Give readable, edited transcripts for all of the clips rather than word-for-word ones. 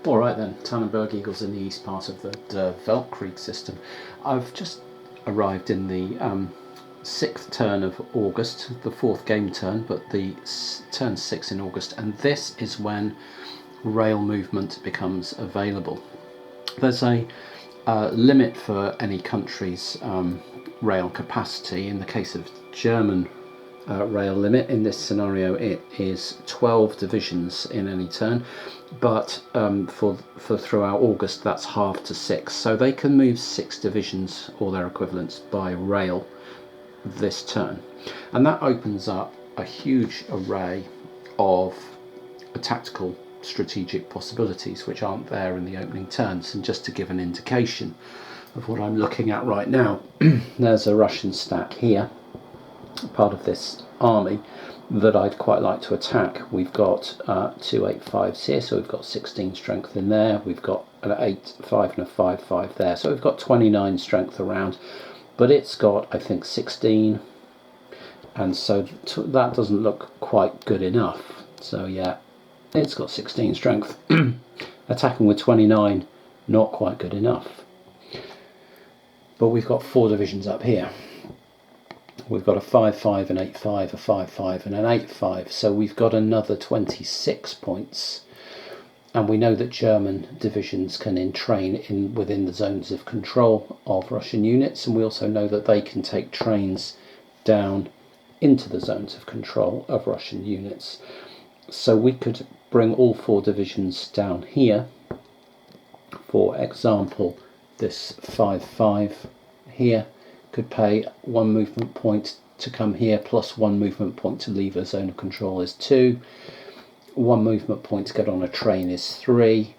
Alright then, Tannenberg Eagles in the east part of the Weltkrieg system. I've just arrived in the 6th turn of August, the 4th game turn, but the turn 6 in August, and this is when rail movement becomes available. There's a limit for any country's rail capacity. In the case of German rail limit, in this scenario it is 12 divisions in any turn, but for throughout August that's halved to 6, so they can move 6 divisions or their equivalents by rail this turn, and that opens up a huge array of tactical strategic possibilities which aren't there in the opening turns. And just to give an indication of what I'm looking at right now, there's a Russian stack here, part of this army, that I'd quite like to attack. We've got 2 8-5s here, so we've got 16 strength in there. We've got an 8-5 and a 5-5 there, so we've got 29 strength around, but it's got, I think, 16, and so that doesn't look quite good enough. So yeah, it's got 16 strength. Attacking with 29, not quite good enough. But we've got 4 divisions up here. We've got a 5-5, an 8-5, a 5-5 and an 8-5, so we've got another 26 points. And we know that German divisions can entrain within the zones of control of Russian units, and we also know that they can take trains down into the zones of control of Russian units. So we could bring all 4 divisions down here. For example, this 5-5 here could pay 1 movement point to come here, plus 1 movement point to leave a zone of control is 2. 1 movement point to get on a train is 3.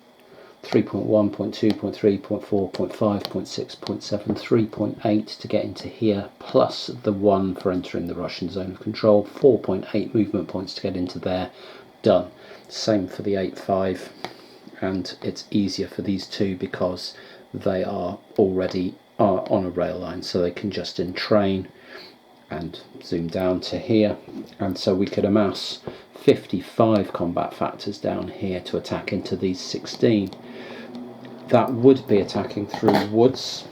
3.1, 0.2, 0.3, 0.4, 0.5, 0.6, 0.7, 3.8 to get into here, plus the 1 for entering the Russian zone of control. 4.8 movement points to get into there. Done. Same for the 8-5, and it's easier for these two because they are already on a rail line, so they can just entrain and zoom down to here, and so we could amass 55 combat factors down here to attack into these 16. That would be attacking through woods,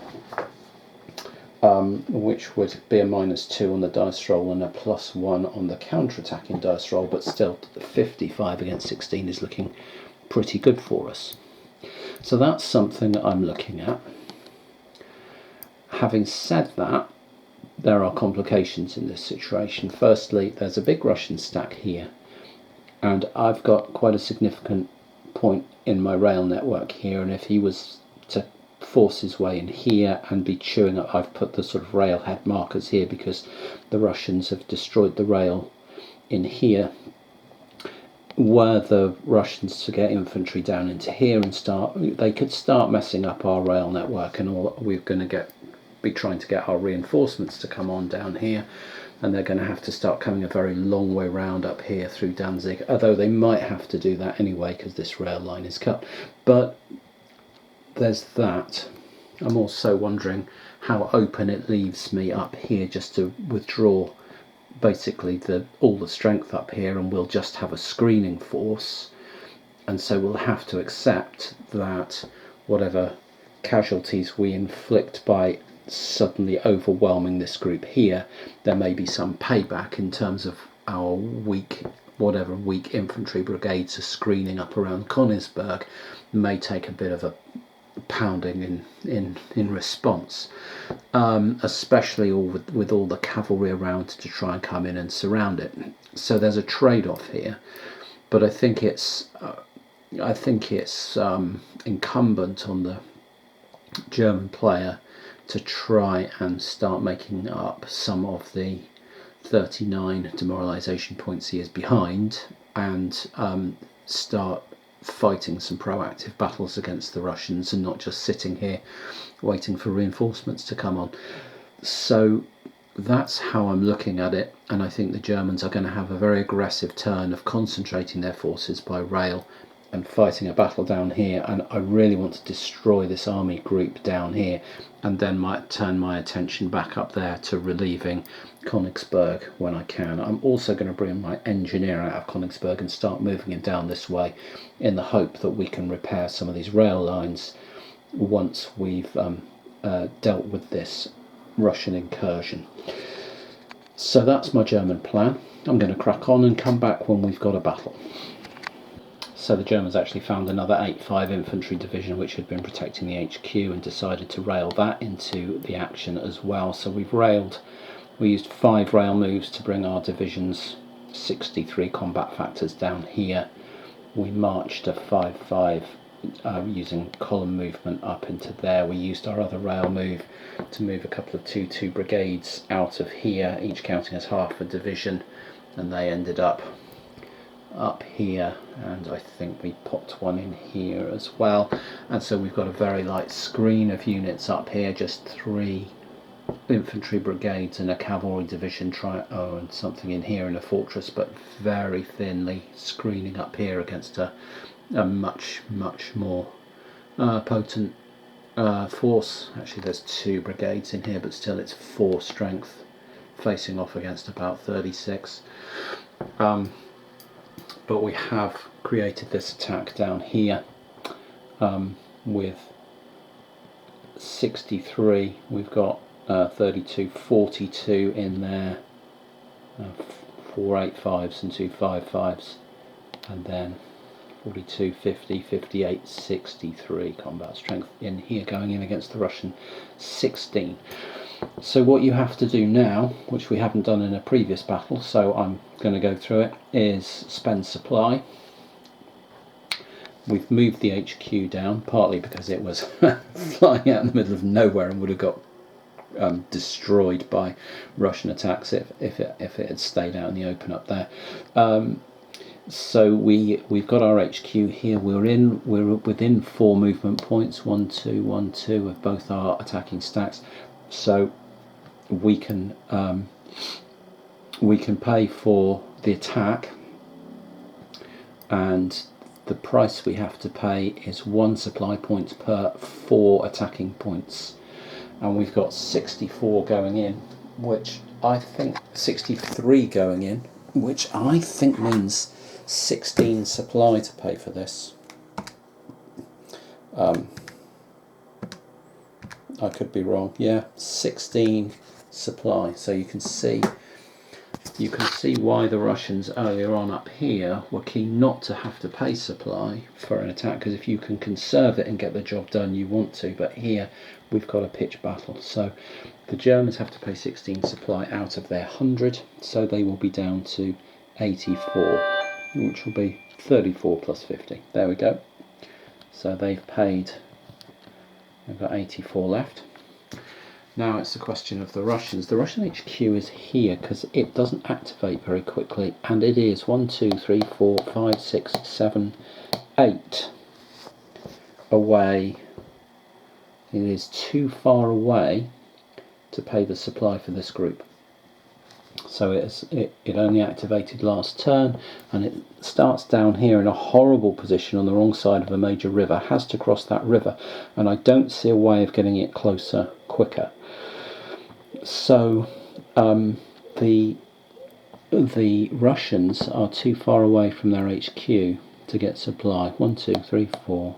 which would be a -2 on the dice roll and a +1 on the counter-attacking dice roll, but still 55 against 16 is looking pretty good for us. So that's something that I'm looking at. Having said that, there are complications in this situation. Firstly, there's a big Russian stack here, and I've got quite a significant point in my rail network here, and if he was to force his way in here and be chewing up, I've put the sort of railhead markers here because the Russians have destroyed the rail in here. Were the Russians to get infantry down into here and they could start messing up our rail network, and all we're going to be trying to get our reinforcements to come on down here, and they're going to have to start coming a very long way round up here through Danzig, although they might have to do that anyway because this rail line is cut. But there's that. I'm also wondering how open it leaves me up here just to withdraw basically all the strength up here, and we'll just have a screening force, and so we'll have to accept that whatever casualties we inflict by suddenly overwhelming this group here, there may be some payback in terms of our weak infantry brigades are screening up around Königsberg may take a bit of a pounding in response, especially with all the cavalry around to try and come in and surround it. So there's a trade-off here, but I think it's incumbent on the German player to try and start making up some of the 39 demoralization points he is behind, and start fighting some proactive battles against the Russians and not just sitting here waiting for reinforcements to come on. So that's how I'm looking at it, and I think the Germans are going to have a very aggressive turn of concentrating their forces by rail and fighting a battle down here, and I really want to destroy this army group down here, and then might turn my attention back up there to relieving Königsberg when I can. I'm also going to bring my engineer out of Königsberg and start moving him down this way in the hope that we can repair some of these rail lines once we've dealt with this Russian incursion. So that's my German plan. I'm going to crack on and come back when we've got a battle. So the Germans actually found another 8-5 infantry division which had been protecting the HQ and decided to rail that into the action as well. So we used 5 rail moves to bring our division's 63 combat factors down here. We marched a 5-5 using column movement up into there. We used our other rail move to move a couple of 2-2 brigades out of here, each counting as half a division, and they ended up here, and I think we popped one in here as well. And so we've got a very light screen of units up here, just 3 infantry brigades and a cavalry division, and something in here in a fortress, but very thinly screening up here against a much more potent force. Actually there's 2 brigades in here, but still it's 4 strength facing off against about 36. But we have created this attack down here with 63. We've got 32, 42 in there, 4 8-5s and 2 5-5s, and then 42, 50, 58, 63 combat strength in here going in against the Russian 16. So what you have to do now, which we haven't done in a previous battle, so I'm going to go through it, is spend supply. We've moved the HQ down, partly because it was flying out in the middle of nowhere and would have got destroyed by Russian attacks if it had stayed out in the open up there. So we've got our HQ here. We're within 4 movement points, 1, 2, 1, 2 of both our attacking stacks. So we can pay for the attack, and the price we have to pay is 1 supply point per 4 attacking points, and we've got 64 going in, which I think 63 going in, which I think means 16 supply to pay for this. I could be wrong. Yeah, 16 supply. So you can see why the Russians earlier on up here were keen not to have to pay supply for an attack, because if you can conserve it and get the job done, you want to. But here we've got a pitched battle, so the Germans have to pay 16 supply out of their 100, so they will be down to 84, which will be 34 plus 50. There we go. So they've paid. We've got 84 left. Now it's a question of the Russians. The Russian HQ is here because it doesn't activate very quickly, and it is 1, 2, 3, 4, 5, 6, 7, 8 away. It is too far away to pay the supply for this group. So it only activated last turn, and it starts down here in a horrible position on the wrong side of a major river, has to cross that river, and I don't see a way of getting it closer quicker. So the Russians are too far away from their HQ to get supply. 1, 2, 3, 4,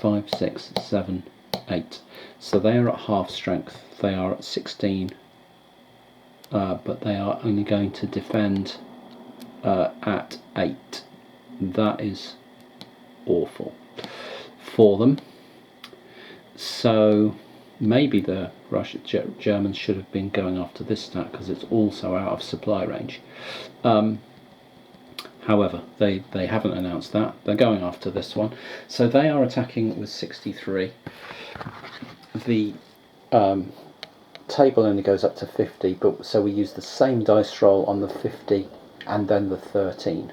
5, 6, 7, 8. So they are at half strength. They are at 16. But they are only going to defend at 8. That is awful for them. So maybe the Germans should have been going after this stack because it's also out of supply range. However, they haven't announced that. They're going after this one. So they are attacking with 63. The table only goes up to 50, but so we use the same dice roll on the 50 and then the 13.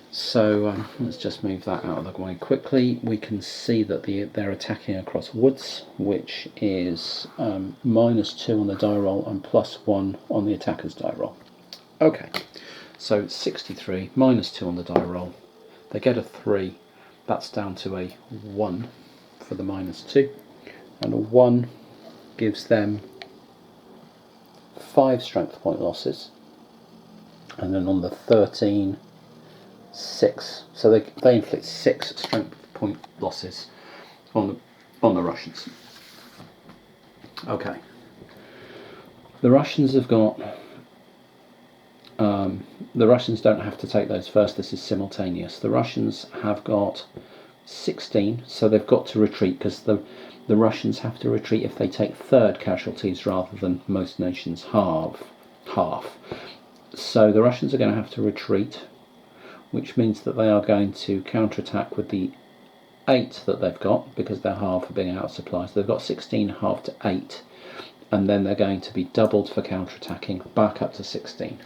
So let's just move that out of the way quickly. We can see that they're attacking across woods, which is -2 on the die roll and +1 on the attacker's die roll. Okay, so 63 -2 on the die roll, They get a 3, that's down to a 1 for the -2, and a 1 gives them 5 strength point losses, and then on the 13, 6. So they inflict 6 strength point losses on the Russians. Okay. The Russians have got. The Russians don't have to take those first. This is simultaneous. The Russians have got 16, so they've got to retreat, because the Russians have to retreat if they take third casualties rather than most nations half. So the Russians are going to have to retreat, which means that they are going to counterattack with the 8 that they've got, because they're half for being out of supply. So they've got 16 half to 8, and then they're going to be doubled for counterattacking back up to 16.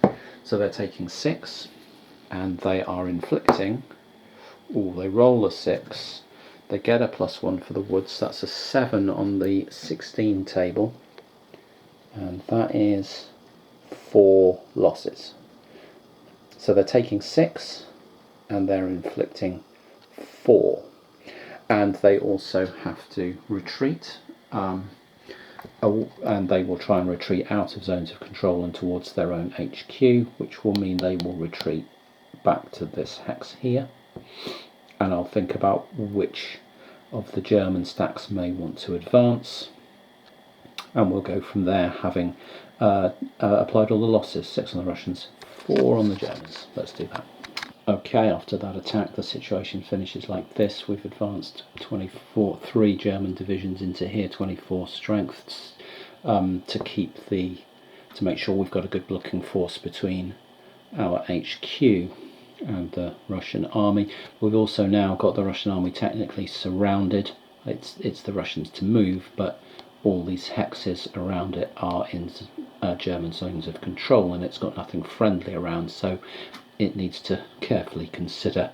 So they're taking 6, and they are inflicting. They roll a 6. They get a +1 for the woods. That's a 7 on the 16 table, and that is 4 losses. So they're taking 6, and they're inflicting 4, and they also have to retreat. And they will try and retreat out of zones of control and towards their own HQ, which will mean they will retreat back to this hex here. And I'll think about which of the German stacks may want to advance, and we'll go from there, having applied all the losses. 6 on the Russians, 4 on the Germans. Let's do that. Okay, after that attack, the situation finishes like this. We've advanced 3 German divisions into here, 24 strengths, to make sure we've got a good looking force between our HQ and the Russian army. We've also now got the Russian army technically surrounded. It's the Russians to move, but all these hexes around it are in German zones of control, and it's got nothing friendly around, so it needs to carefully consider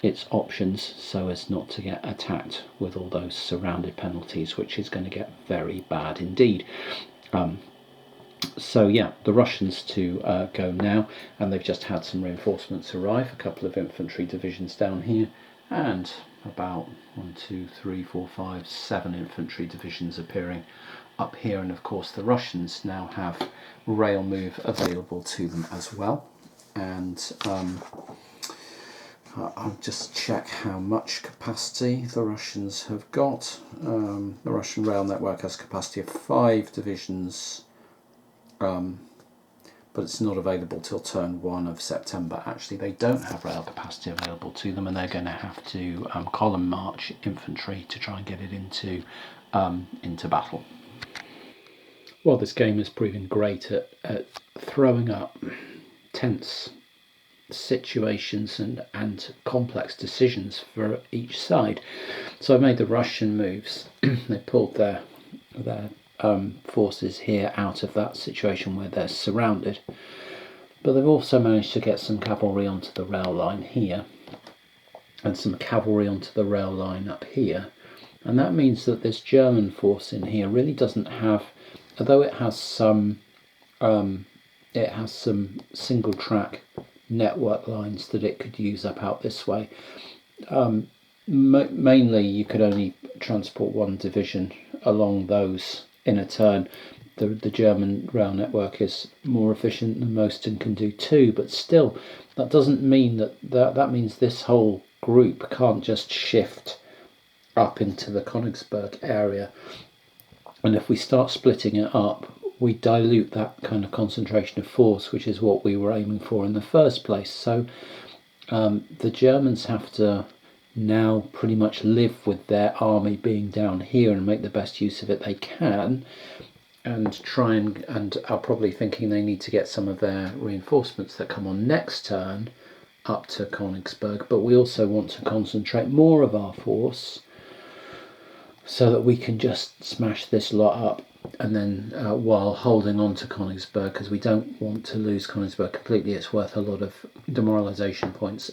its options so as not to get attacked with all those surrounded penalties, which is going to get very bad indeed. So yeah, the Russians to go now, and they've just had some reinforcements arrive, a couple of infantry divisions down here, and about 1, 2, 3, 4, 5, 7 infantry divisions appearing up here. And of course the Russians now have rail move available to them as well. And I'll just check how much capacity the Russians have got. The Russian rail network has capacity of 5 divisions, but it's not available till turn 1 of September. Actually, they don't have rail capacity available to them, and they're going to have to column march infantry to try and get it into battle. Well, this game is proving great at throwing up tense situations and complex decisions for each side. So I made the Russian moves. They pulled their forces here out of that situation where they're surrounded, but they've also managed to get some cavalry onto the rail line here and some cavalry onto the rail line up here, and that means that this German force in here really doesn't have, although it has some single track network lines that it could use up out this way. Mainly you could only transport 1 division along those in a turn. The German rail network is more efficient than most and can do 2, but still that doesn't mean that means this whole group can't just shift up into the Königsberg area, and if we start splitting it up, we dilute that kind of concentration of force, which is what we were aiming for in the first place. So the Germans have to now pretty much live with their army being down here and make the best use of it they can, and try and are probably thinking they need to get some of their reinforcements that come on next turn up to Königsberg, but we also want to concentrate more of our force so that we can just smash this lot up, and then while holding on to Königsberg, because we don't want to lose Königsberg completely. It's worth a lot of demoralisation points.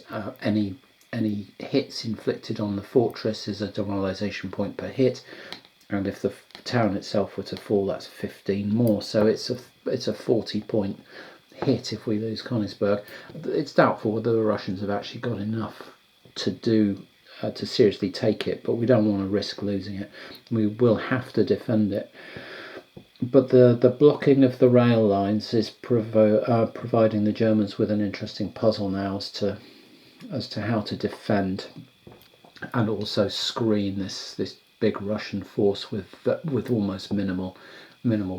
Any hits inflicted on the fortress is a demoralisation point per hit, and if the town itself were to fall, that's 15 more. So it's a 40 point hit if we lose Königsberg. It's doubtful whether the Russians have actually got enough to do to seriously take it, but we don't want to risk losing it. We will have to defend it. But the blocking of the rail lines is providing the Germans with an interesting puzzle now as to how to defend and also screen this big Russian force with almost minimal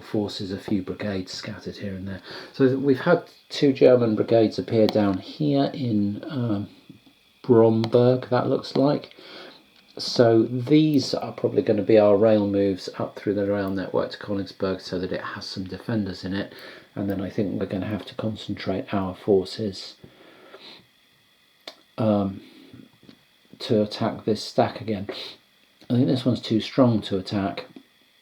forces, a few brigades scattered here and there. So we've had 2 German brigades appear down here in Bromberg, that looks like. So these are probably going to be our rail moves up through the rail network to Königsberg so that it has some defenders in it. And then I think we're going to have to concentrate our forces to attack this stack again. I think this one's too strong to attack.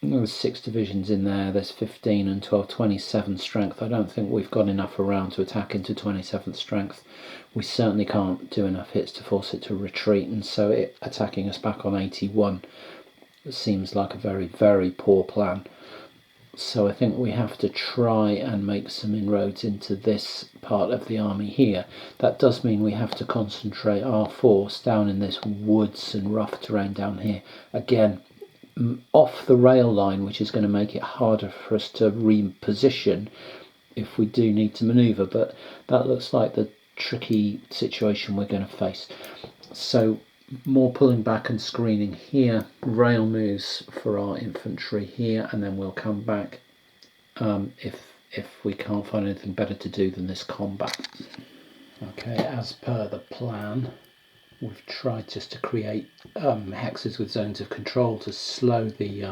There's 6 divisions in there, there's 15 and 12, 27 strength. I don't think we've got enough around to attack into 27th strength. We certainly can't do enough hits to force it to retreat, and so it attacking us back on 81 seems like a very, very poor plan. So I think we have to try and make some inroads into this part of the army here. That does mean we have to concentrate our force down in this woods and rough terrain down here. Again, off the rail line, which is going to make it harder for us to reposition if we do need to manoeuvre, but that looks like the tricky situation we're going to face. So more pulling back and screening here, rail moves for our infantry here, and then we'll come back if we can't find anything better to do than this combat. Okay, as per the plan, we've tried just to create hexes with zones of control to slow the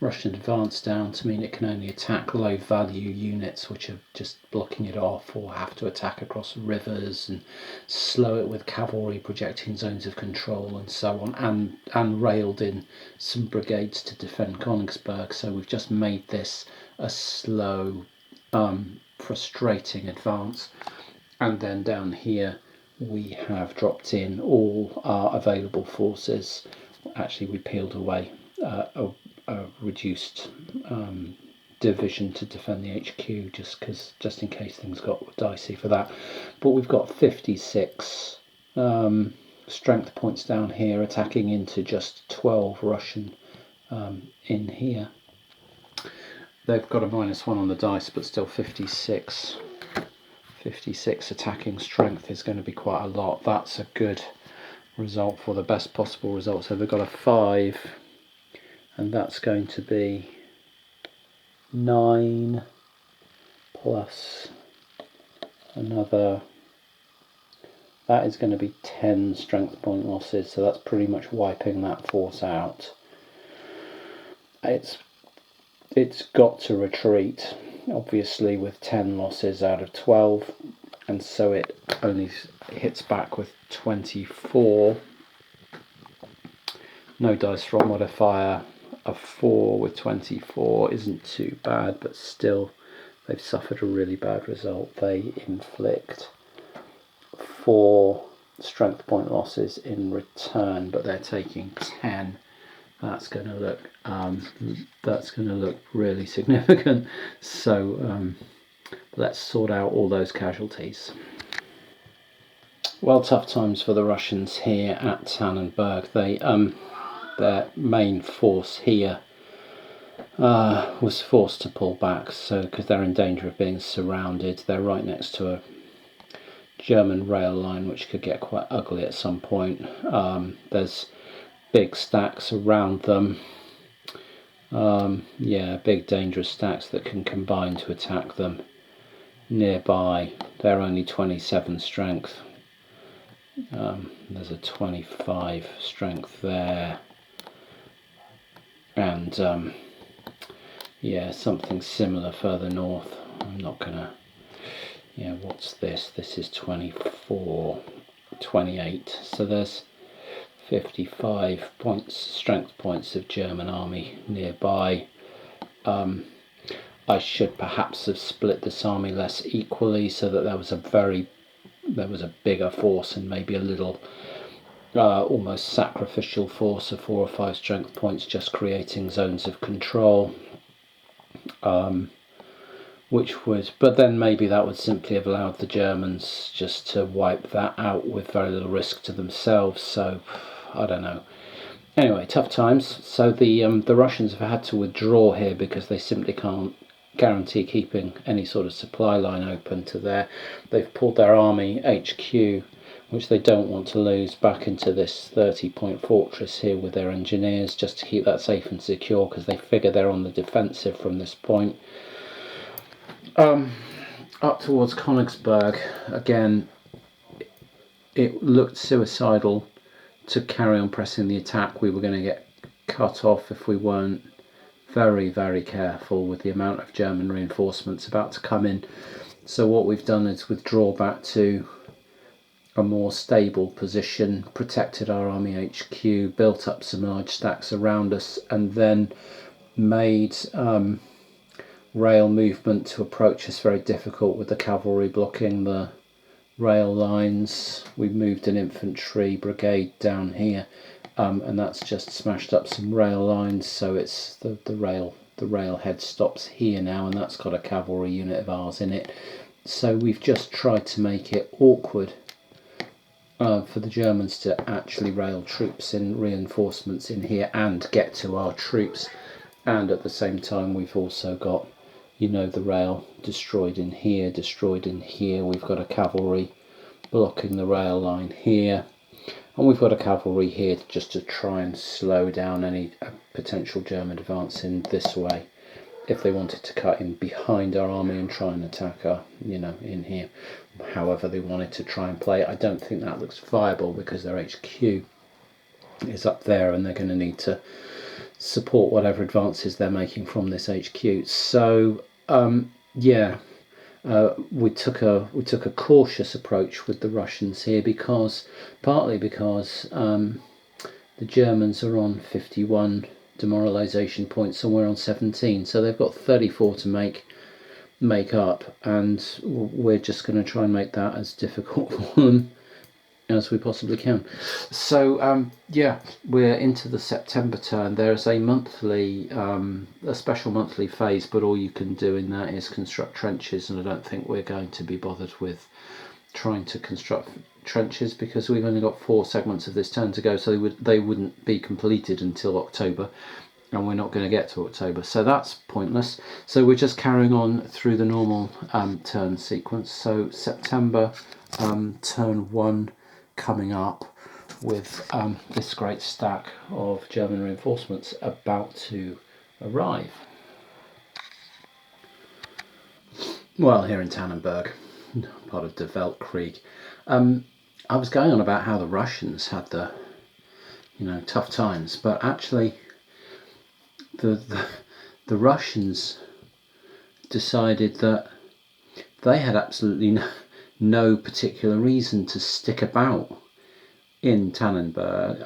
Russian advance down, to mean it can only attack low value units which are just blocking it off, or have to attack across rivers, and slow it with cavalry projecting zones of control and so on, and railed in some brigades to defend Königsberg. So we've just made this a slow, frustrating advance. And then down here we have dropped in all our available forces. Actually, we peeled away a reduced division to defend the HQ, just in case things got dicey for that. But we've got 56 strength points down here, attacking into just 12 Russian in here. They've got a -1 on the dice, but still 56 attacking strength is going to be quite a lot. That's a good result for the best possible result. So they've got a 5, and that's going to be 9 plus another, that is going to be 10 strength point losses. So that's pretty much wiping that force out. It's got to retreat, obviously, with 10 losses out of 12, and so it only hits back with 24. No dice roll modifier. A 4 with 24 isn't too bad, but still they've suffered a really bad result. They inflict 4 strength point losses in return, but they're taking 10. That's going to look really significant. So let's sort out all those casualties. Well, tough times for the Russians here at Tannenberg. Their main force here was forced to pull back, so because they're in danger of being surrounded. They're right next to a German rail line, which could get quite ugly at some point. There's big stacks around them. Big dangerous stacks that can combine to attack them. Nearby, they're only 27 strength. There's a 25 strength there. And something similar further north. I'm not gonna, what's this? This is 24, 28. So there's 55 strength points of German army nearby. I should perhaps have split this army less equally, so that there was a bigger force and maybe a little almost sacrificial force of 4 or 5 strength points, just creating zones of control. but then maybe that would simply have allowed the Germans just to wipe that out with very little risk to themselves. So I don't know. Anyway, tough times. So the Russians have had to withdraw here because they simply can't guarantee keeping any sort of supply line open to there. They've pulled their army HQ, which they don't want to lose, back into this 30-point fortress here with their engineers, just to keep that safe and secure, because they figure they're on the defensive from this point. Up towards Königsberg, again, it looked suicidal to carry on pressing the attack. We were going to get cut off if we weren't very, very careful with the amount of German reinforcements about to come in. So what we've done is withdraw back to a more stable position, protected our army HQ, built up some large stacks around us, and then made rail movement to approach us very difficult with the cavalry blocking the rail lines. We moved an infantry brigade down here, and that's just smashed up some rail lines, so it's the rail head stops here now, and that's got a cavalry unit of ours in it. So we've just tried to make it awkward for the Germans to actually rail troops in, reinforcements in here, and get to our troops. And at the same time, we've also got, you know, the rail destroyed in here, destroyed in here. We've got a cavalry blocking the rail line here, and we've got a cavalry here just to try and slow down any potential German advance in this way, if they wanted to cut in behind our army and try and attack our, you know, in here. However they wanted to try and play it, I don't think that looks viable, because their HQ is up there and they're going to need to support whatever advances they're making from this HQ. So yeah, we took a cautious approach with the Russians here, partly because the Germans are on 51 demoralization points and we're on 17, so they've got 34 to make up, and we're just going to try and make that as difficult for them as we possibly can. So yeah, we're into the September turn. There's a special monthly phase, but all you can do in that is construct trenches, and I don't think we're going to be bothered with trying to construct trenches, because we've only got 4 segments of this turn to go, so they wouldn't be completed until October, and we're not going to get to October, so that's pointless. So we're just carrying on through the normal turn sequence. So September, turn 1 coming up with this great stack of German reinforcements about to arrive. Well, here in Tannenberg, part of the Weltkrieg, I was going on about how the Russians had the, you know, tough times, but actually the Russians decided that they had absolutely no particular reason to stick about in Tannenberg,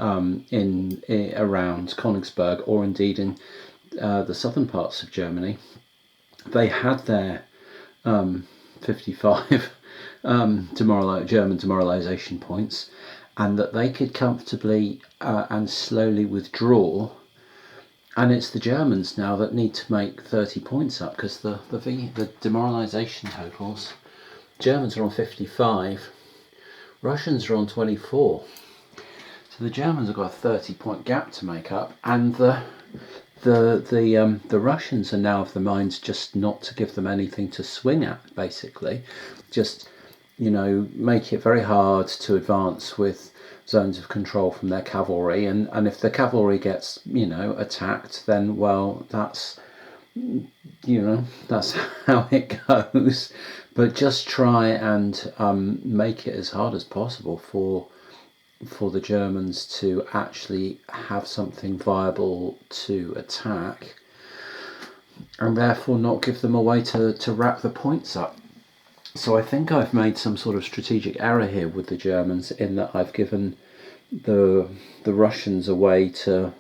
around Königsberg, or indeed in the southern parts of Germany. They had their 55 German demoralization points, and that they could comfortably and slowly withdraw. And it's the Germans now that need to make 30 points up, because the demoralization totals, Germans are on 55, Russians are on 24. So the Germans have got a 30-point gap to make up, and the Russians are now of the mind just not to give them anything to swing at, basically. Just, you know, make it very hard to advance with zones of control from their cavalry, and if the cavalry gets, you know, attacked, then, well, that's, you know, that's how it goes. But just try and make it as hard as possible for the Germans to actually have something viable to attack, and therefore not give them a way to wrap the points up. So I think I've made some sort of strategic error here with the Germans, in that I've given the Russians a way to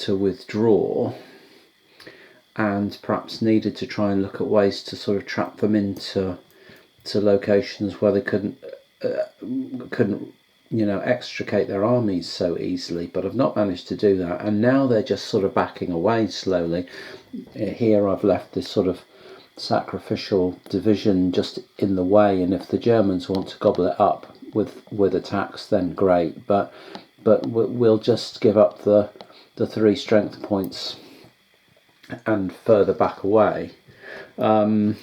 withdraw, and perhaps needed to try and look at ways to sort of trap them into locations where they couldn't you know, extricate their armies so easily. But I've not managed to do that, and now they're just sort of backing away slowly. Here I've left this sort of sacrificial division just in the way, and if the Germans want to gobble it up with attacks, then great. But we'll just give up the 3 strength points and further back away. And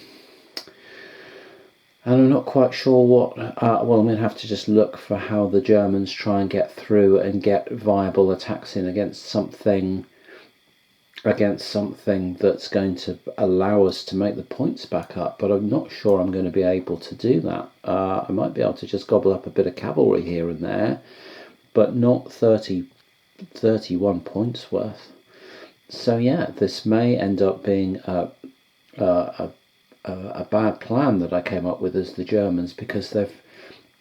I'm not quite sure what. Well, I'm going to have to just look for how the Germans try and get through and get viable attacks in against something that's going to allow us to make the points back up. But I'm not sure I'm going to be able to do that. I might be able to just gobble up a bit of cavalry here and there, but not 31 points worth. So yeah, this may end up being a bad plan that I came up with as the Germans, because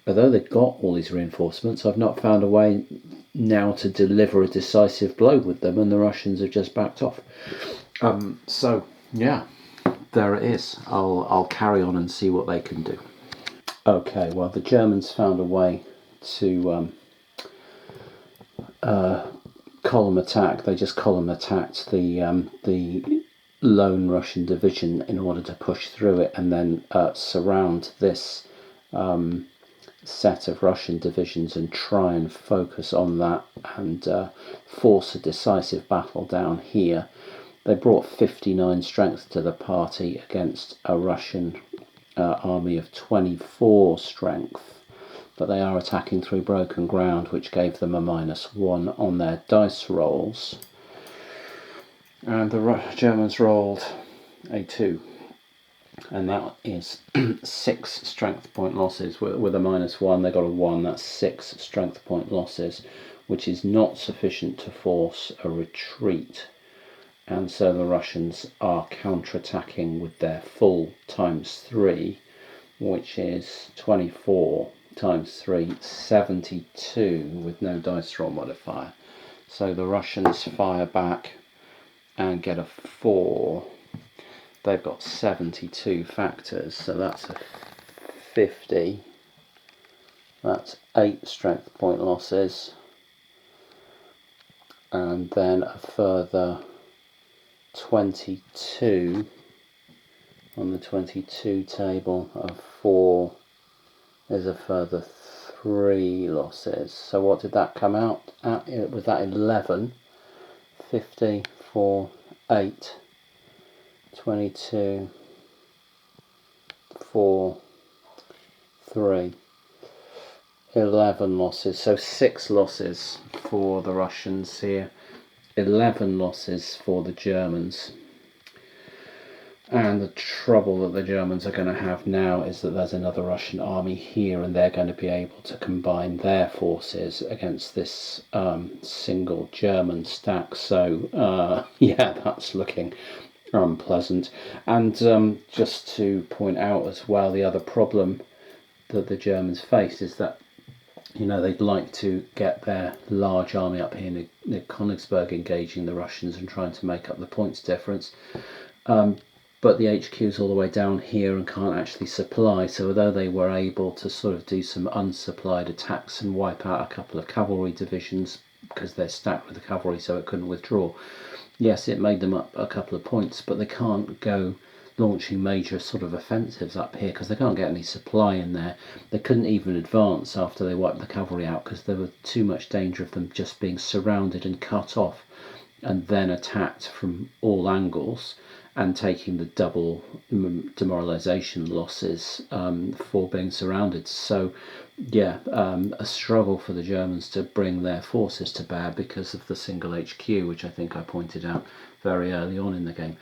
although they've got all these reinforcements, I've not found a way now to deliver a decisive blow with them, and the Russians have just backed off. So yeah, there it is. I'll carry on and see what they can do. Okay, well, the Germans found a way to column attack. They just column attacked the lone Russian division in order to push through it, and then surround this set of Russian divisions and try and focus on that and force a decisive battle down here. They brought 59 strength to the party against a Russian army of 24 strength, but they are attacking through broken ground, which gave them a -1 on their dice rolls. And the Germans rolled a 2, and that is 6 strength point losses. With a -1, they got a 1. That's 6 strength point losses, which is not sufficient to force a retreat. And so the Russians are counterattacking with their full ×3, which is 24 × 3, 72 with no dice roll modifier. So the Russians fire back and get a 4. They've got 72 factors, so that's a 50. That's 8 strength point losses, and then a further 22 on the 22 table of 4 is a further 3 losses. So what did that come out at? Was that 11? 50, 4, 8, 22, 4, 3, 11 losses. So 6 losses for the Russians here, 11 losses for the Germans. And the trouble that the Germans are going to have now is that there's another Russian army here, and they're going to be able to combine their forces against this single German stack. So yeah, that's looking unpleasant. And just to point out as well, the other problem that the Germans face is that, you know, they'd like to get their large army up here near Königsberg engaging the Russians and trying to make up the points difference. But the HQ's all the way down here and can't actually supply, so although they were able to sort of do some unsupplied attacks and wipe out a couple of cavalry divisions because they're stacked with the cavalry so it couldn't withdraw, yes, it made them up a couple of points, but they can't go launching major sort of offensives up here because they can't get any supply in there. They couldn't even advance after they wiped the cavalry out because there was too much danger of them just being surrounded and cut off and then attacked from all angles and taking the double demoralization losses for being surrounded. So yeah, a struggle for the Germans to bring their forces to bear because of the single HQ, which I think I pointed out very early on in the game.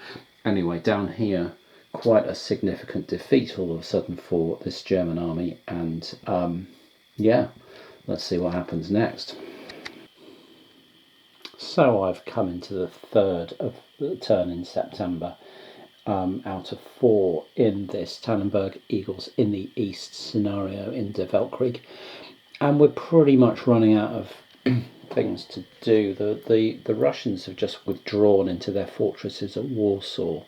Anyway, down here, quite a significant defeat all of a sudden for this German army, and yeah, let's see what happens next. So I've come into the third of the turn in September, out of 4 in this Tannenberg Eagles in the East scenario in the Weltkrieg, and we're pretty much running out of things to do. The Russians have just withdrawn into their fortresses at Warsaw,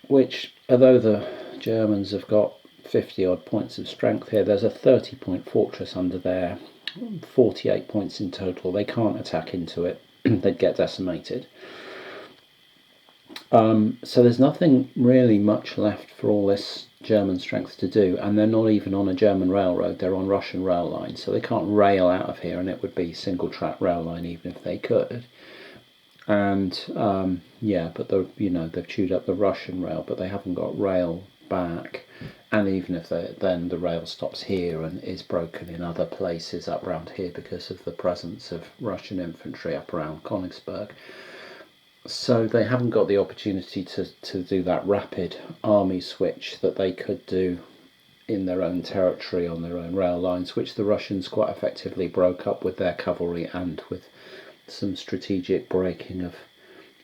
which, although the Germans have got 50 odd points of strength here, there's a 30-point fortress under there, 48 points in total. They can't attack into it, they'd get decimated. So there's nothing really much left for all this German strength to do, and they're not even on a German railroad, they're on Russian rail lines, so they can't rail out of here, and it would be single track rail line even if they could. And yeah, but they've chewed up the Russian rail, but they haven't got rail back. And even if then the rail stops here and is broken in other places up around here because of the presence of Russian infantry up around Königsberg. So they haven't got the opportunity to do that rapid army switch that they could do in their own territory on their own rail lines, which the Russians quite effectively broke up with their cavalry and with some strategic breaking of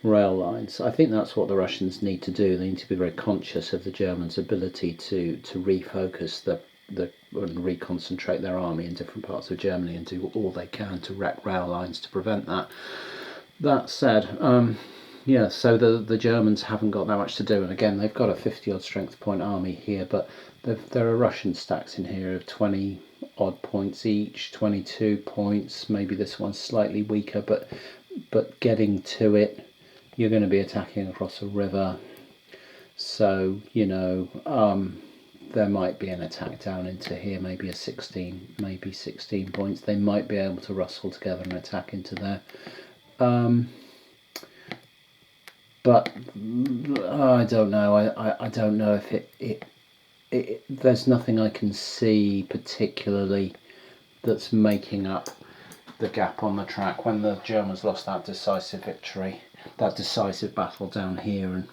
rail lines. I think that's what the Russians need to do. They need to be very conscious of the Germans' ability to refocus and reconcentrate their army in different parts of Germany and do all they can to wreck rail lines to prevent that. That said, yeah, so the Germans haven't got that much to do, and again they've got a 50 odd strength point army here, but there are Russian stacks in here of 20 odd points each, 22 points. Maybe this one's slightly weaker, but getting to it, you're going to be attacking across a river, so there might be an attack down into here, maybe 16 points. They might be able to rustle together and attack into there. But I don't know. I don't know if it there's nothing I can see particularly that's making up the gap on the track. When the Germans lost that decisive victory, that decisive battle down here, and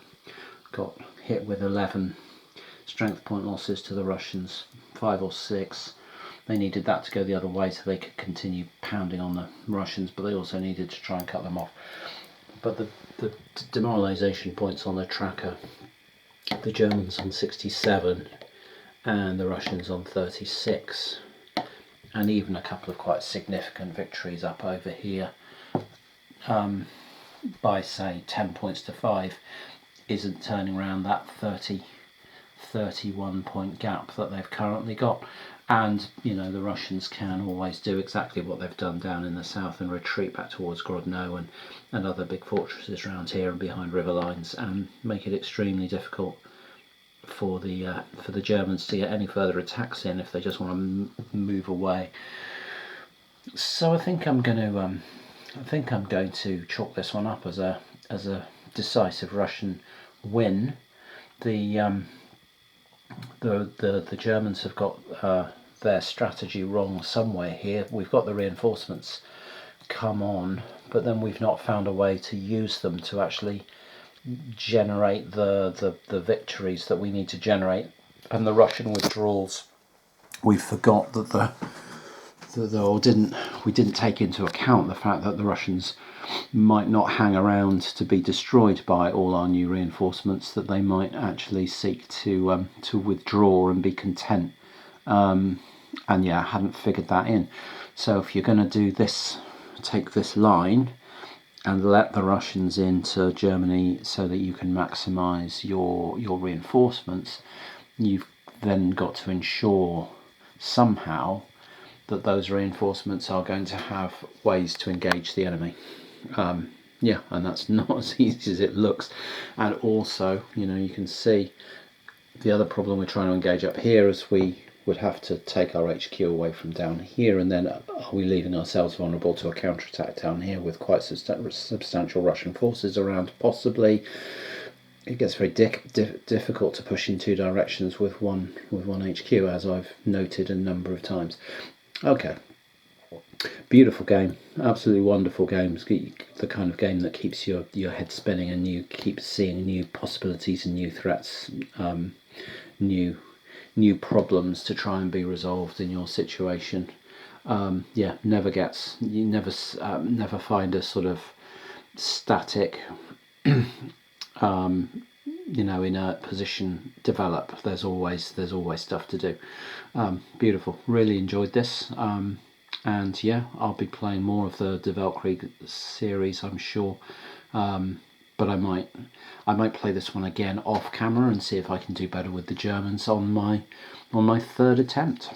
got hit with 11 strength point losses to the Russians, 5 or 6. They needed that to go the other way so they could continue pounding on the Russians, but they also needed to try and cut them off. But the demoralisation points on the tracker, the Germans on 67 and the Russians on 36, and even a couple of quite significant victories up over here by say 10 points to 5 isn't turning around that 31 point gap that they've currently got. And the Russians can always do exactly what they've done down in the south and retreat back towards Grodno and other big fortresses around here and behind river lines, and make it extremely difficult for the Germans to get any further attacks in if they just want to move away. So I think I'm going to chalk this one up as a decisive Russian win. The Germans have got their strategy wrong somewhere here. We've got the reinforcements come on, but then we've not found a way to use them to actually generate the victories that we need to generate. And the Russian withdrawals, we forgot that we didn't take into account the fact that the Russians might not hang around to be destroyed by all our new reinforcements, that they might actually seek to withdraw and be content. And yeah, I hadn't figured that in. So if you're going to do this, take this line and let the Russians into Germany so that you can maximise your reinforcements, you've then got to ensure somehow that those reinforcements are going to have ways to engage the enemy. Yeah, and that's not as easy as it looks. And also, you can see the other problem we're trying to engage up here is we would have to take our HQ away from down here, and then are we leaving ourselves vulnerable to a counterattack down here with quite substantial Russian forces around? Possibly. It gets very difficult to push in two directions with one HQ, as I've noted a number of times. Okay, beautiful game, absolutely wonderful game. The kind of game that keeps your head spinning, and you keep seeing new possibilities and new threats, new problems to try and be resolved in your situation. Yeah, never find a sort of static inert position develop. There's always stuff to do. Beautiful, really enjoyed this, and yeah, I'll be playing more of the Weltkrieg series, I'm sure, but I might play this one again off camera and see if I can do better with the Germans on my third attempt.